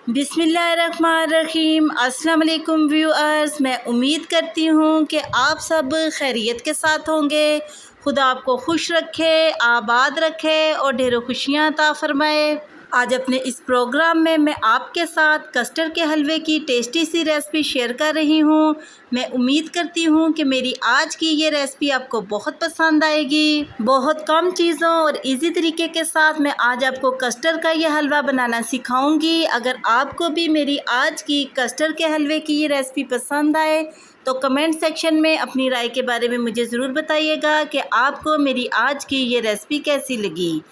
बिस्मिल्लाहिर्रहमानिर्रहीम। अस्सलाम वालेकुम व्यूअर्स, मैं उम्मीद करती हूँ कि आप सब खैरियत के साथ होंगे। खुदा आपको खुश रखे, आबाद रखे और ढेरों खुशियाँ अता फ़रमाए। आज अपने इस प्रोग्राम में मैं आपके साथ कस्टर्ड के हलवे की टेस्टी सी रेसिपी शेयर कर रही हूँ। मैं उम्मीद करती हूँ कि मेरी आज की ये रेसिपी आपको बहुत पसंद आएगी। बहुत कम चीज़ों और इजी तरीके के साथ मैं आज आपको कस्टर्ड का ये हलवा बनाना सिखाऊंगी। अगर आपको भी मेरी आज की कस्टर्ड के हलवे की ये रेसिपी पसंद आए तो कमेंट सेक्शन में अपनी राय के बारे में मुझे ज़रूर बताइएगा कि आपको मेरी आज की ये रेसिपी कैसी लगी।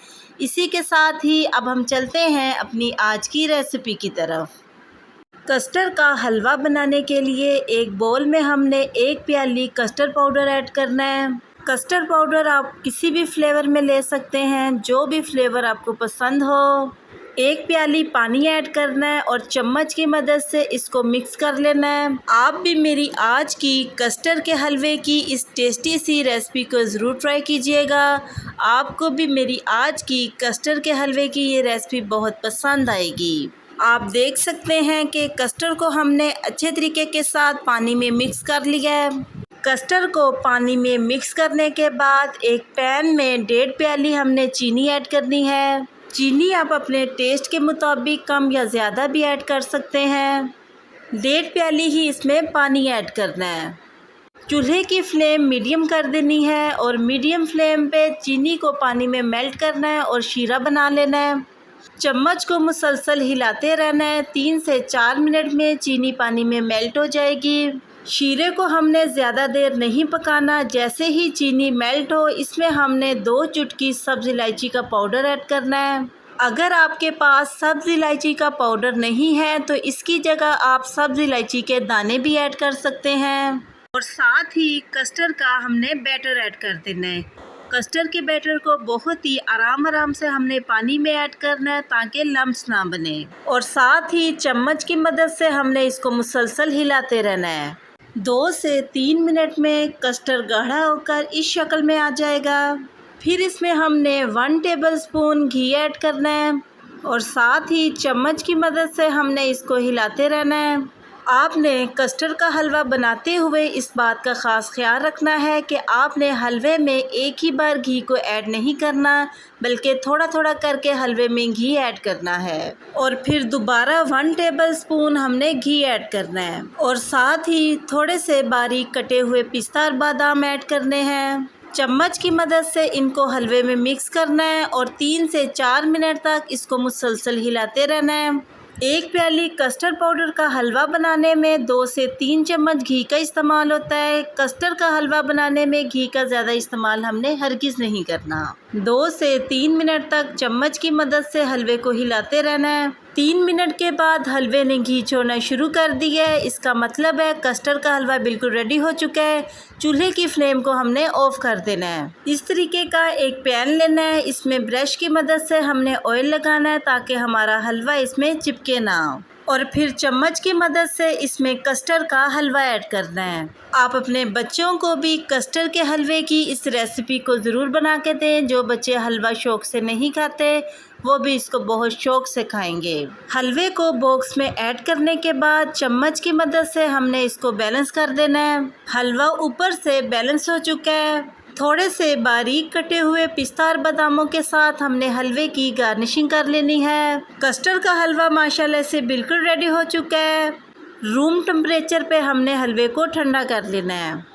इसी के साथ ही अब हम चलते हैं अपनी आज की रेसिपी की तरफ। कस्टर्ड का हलवा बनाने के लिए एक बोल में हमने 1 प्याली कस्टर्ड पाउडर ऐड करना है। कस्टर्ड पाउडर आप किसी भी फ्लेवर में ले सकते हैं, जो भी फ्लेवर आपको पसंद हो। 1 प्याली पानी ऐड करना है और चम्मच की मदद से इसको मिक्स कर लेना है। आप भी मेरी आज की कस्टर्ड के हलवे की इस टेस्टी सी रेसिपी को ज़रूर ट्राई कीजिएगा। आपको भी मेरी आज की कस्टर्ड के हलवे की ये रेसिपी बहुत पसंद आएगी। आप देख सकते हैं कि कस्टर्ड को हमने अच्छे तरीके के साथ पानी में मिक्स कर लिया है। कस्टर्ड को पानी में मिक्स करने के बाद एक पैन में 1.5 प्याली हमने चीनी ऐड करनी है। चीनी आप अपने टेस्ट के मुताबिक कम या ज़्यादा भी ऐड कर सकते हैं। 1.5 प्याली ही इसमें पानी ऐड करना है। चूल्हे की फ्लेम मीडियम कर देनी है और मीडियम फ्लेम पे चीनी को पानी में मेल्ट करना है और शीरा बना लेना है। चम्मच को मुसलसल हिलाते रहना है। 3 से 4 मिनट में चीनी पानी में मेल्ट हो जाएगी। शीरे को हमने ज़्यादा देर नहीं पकाना। जैसे ही चीनी मेल्ट हो इसमें हमने 2 चुटकी सब्ज़ इलायची का पाउडर ऐड करना है। अगर आपके पास सब्ज़ इलायची का पाउडर नहीं है तो इसकी जगह आप सब्ज़ इलायची के दाने भी ऐड कर सकते हैं। और साथ ही कस्टर्ड का हमने बैटर ऐड कर देना है। कस्टर्ड के बैटर को बहुत ही आराम से हमने पानी में ऐड करना है ताकि लम्स ना बने। और साथ ही चम्मच की मदद से हमने इसको मुसलसल हिलाते रहना है। 2 से 3 मिनट में कस्टर्ड गाढ़ा होकर इस शक्ल में आ जाएगा। फिर इसमें हमने 1 टेबलस्पून घी ऐड करना है और साथ ही चम्मच की मदद से हमने इसको हिलाते रहना है। आपने कस्टर्ड का हलवा बनाते हुए इस बात का ख़ास ख्याल रखना है कि आपने हलवे में एक ही बार घी को ऐड नहीं करना, बल्कि थोड़ा थोड़ा करके हलवे में घी ऐड करना है। और फिर दोबारा 1 टेबलस्पून हमने घी ऐड करना है और साथ ही थोड़े से बारीक कटे हुए पिस्ता और बादाम ऐड करने हैं। चम्मच की मदद से इनको हलवे में मिक्स करना है और 3 से 4 मिनट तक इसको मुसलसल हिलाते रहना है। 1 प्याली कस्टर्ड पाउडर का हलवा बनाने में 2 से 3 चम्मच घी का इस्तेमाल होता है। कस्टर्ड का हलवा बनाने में घी का ज़्यादा इस्तेमाल हमने हरगिज़ नहीं करना। 2 से 3 मिनट तक चम्मच की मदद से हलवे को हिलाते रहना है। 3 मिनट के बाद हलवे ने घी छोड़ना शुरू कर दिया है। इसका मतलब है कस्टर्ड का हलवा बिल्कुल रेडी हो चुका है। चूल्हे की फ्लेम को हमने ऑफ कर देना है। इस तरीके का एक पैन लेना है। इसमें ब्रश की मदद से हमने ऑयल लगाना है ताकि हमारा हलवा इसमें चिपके ना हो। और फिर चम्मच की मदद से इसमें कस्टर्ड का हलवा ऐड करना है। आप अपने बच्चों को भी कस्टर्ड के हलवे की इस रेसिपी को ज़रूर बना के दें। जो बच्चे हलवा शौक़ से नहीं खाते वो भी इसको बहुत शौक़ से खाएंगे। हलवे को बॉक्स में ऐड करने के बाद चम्मच की मदद से हमने इसको बैलेंस कर देना है। हलवा ऊपर से बैलेंस हो चुका है। थोड़े से बारीक कटे हुए पिस्ता और बादामों के साथ हमने हलवे की गार्निशिंग कर लेनी है। कस्टर्ड का हलवा माशाल्लाह से बिल्कुल रेडी हो चुका है। रूम टेम्परेचर पे हमने हलवे को ठंडा कर लेना है।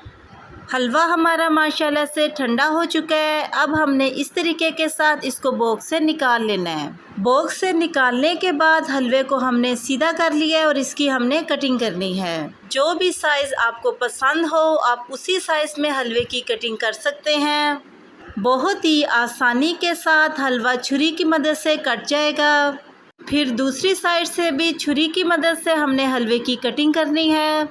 हलवा हमारा माशाल्लाह से ठंडा हो चुका है। अब हमने इस तरीके के साथ इसको बॉक्स से निकाल लेना है। बॉक्स से निकालने के बाद हलवे को हमने सीधा कर लिया है और इसकी हमने कटिंग करनी है। जो भी साइज़ आपको पसंद हो आप उसी साइज़ में हलवे की कटिंग कर सकते हैं। बहुत ही आसानी के साथ हलवा छुरी की मदद से कट जाएगा। फिर दूसरी साइड से भी छुरी की मदद से हमने हलवे की कटिंग करनी है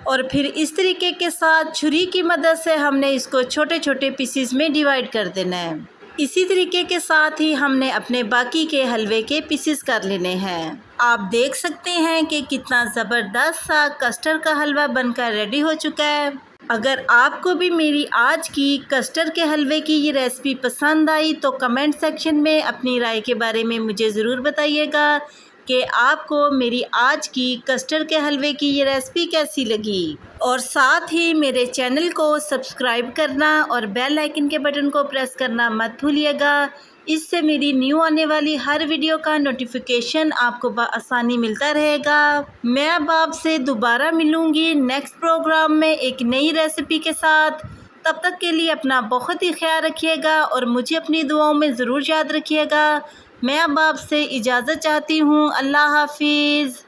और फिर इस तरीके के साथ छुरी की मदद से हमने इसको छोटे छोटे पीसीज में डिवाइड कर देना है। इसी तरीके के साथ ही हमने अपने बाकी के हलवे के पीसेस कर लेने हैं। आप देख सकते हैं कि कितना ज़बरदस्त सा कस्टर्ड का हलवा बनकर रेडी हो चुका है। अगर आपको भी मेरी आज की कस्टर्ड के हलवे की ये रेसिपी पसंद आई तो कमेंट सेक्शन में अपनी राय के बारे में मुझे ज़रूर बताइएगा। कि आपको मेरी आज की कस्टर्ड के हलवे की ये रेसिपी कैसी लगी, और साथ ही मेरे चैनल को सब्सक्राइब करना और बेल आइकन के बटन को प्रेस करना मत भूलिएगा। इससे मेरी न्यू आने वाली हर वीडियो का नोटिफिकेशन आपको आसानी मिलता रहेगा। मैं अब आपसे दोबारा मिलूँगी नेक्स्ट प्रोग्राम में एक नई रेसिपी के साथ। तब तक के लिए अपना बहुत ही ख्याल रखिएगा और मुझे अपनी दुआओं में ज़रूर याद रखिएगा। मैं अब आपसे इजाज़त चाहती हूँ। अल्लाह हाफिज़।